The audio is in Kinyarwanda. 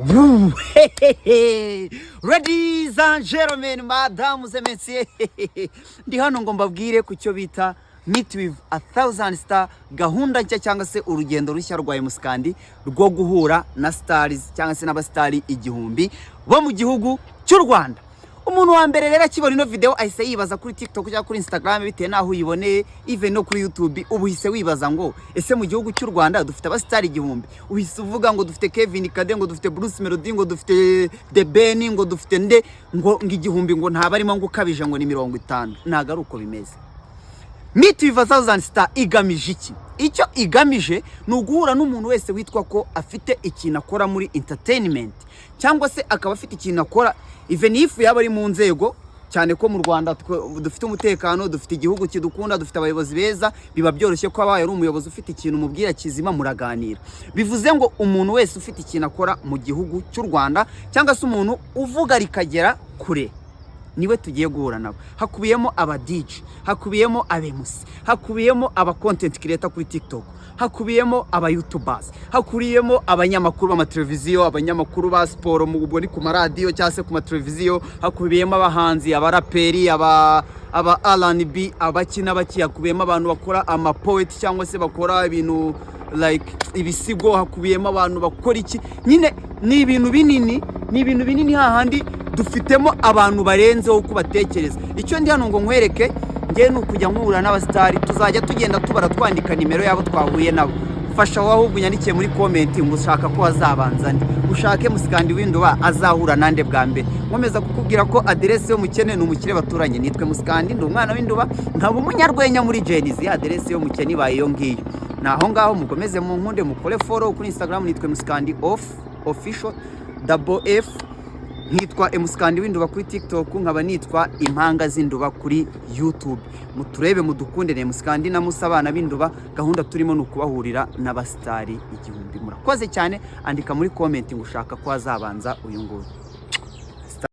Woo! Ladies and gentlemen, madames and messieurs, ndi hano ngo mbabwire ku cyo bita Meet with 1000 star, gahunda nshya cyangwa se urugendo rushya rwa Musikandi rwo guhura na stars cyangwa se n'abastari igihumbi bo mu gihugu cy'u Rwanda. Umuntu wa mbere rero akibona ino video ahise yibaza kuri TikTok cyangwa kuri Instagram bitewe naho uyiboneye, even no kuri YouTube, ubu hise wibaza ngo ese mu gihugu cy'u Rwanda dufite abastari igihumbi. Uhise uvuga ngo dufite Kevin Kade, ngo dufite Bruce Melody, ngo dufite The Ben, ngo dufite nde, ngo igihumbi ngo ntabarimo ngo ukabije ngo ni 50. Naga ruko bimeze. Meet with 1000 star igamije iki? Icyo igamije ni uguhura n'umuntu wese witwa ko afite ikintu akora muri entertainment cyangwa se akaba afite ikintu akora even if yaba ari mu nzego, cyane ko mu Rwanda dufite umutekano, dufite igihugu kidukunda, dufite abayobozi beza, biba byoroshye ko abaye ari umuyobozi ufite ikintu mubwira kizima muraganira. Bivuze ngo umuntu wese ufite ikintu akora mu gihugu cy'u Rwanda cyangwa se umuntu uvuga rikagera kure, niwe tugiye guhura nabo. Hakubiyemo aba DJ, hakubiyemo abemusi, hakubiyemo aba content creator kuri TikTok, hakubiyemo aba YouTubers, hakubiyemo abanyamakuru b'amateleviziyo, abanyamakuru ba sport mu bwo ni ku maradiyo cyangwa se ku mateleviziyo, hakubiyemo abahanzi, abaraperi, aba R&B, abakina baki, hakubiyemo abantu bakora ama poet cyangwa se bakora ibintu like ibisigo, hakubiyemo abantu bakora iki, nyine ni ibintu binini hahandi dufitemo abantu barenzeho uko batekereza. Icyo ndi hano ngo nkwereke ngiye n'ukujya nkura n'abastari, tuzajya tugenda tubara twandika nimero yabo twahuye nabo. Fasha waho bunyandikiye muri comment ngo ushaka ko azabanza nde, ushake Musikandi w'Induba azahura nande bwa mbere. Nkomeza kukubwira ko adresse yo mukene n'umukire baturanye, nitwe Musikandi, ndi umwana w'Induba, nkaba umunyarwenya muri Genizi. Adresse yo mukene ibaye yo ngiyo. Naho ngaho mukomeze mu nkunde mukore follow kuri Instagram, nitwe Musikandi official F, nitwa Musikandi w'Induba kuri TikTok, nkaba nitwa Impanga z'Induba kuri YouTube. Muturebe mudukunde ne Musikandi na Musabana b'Induba, gahunda turimo n'ukubahurira n'abastari igihumbi. Murakoze cyane, andika muri comment ngo ushaka ko azabanza uyu nguyu.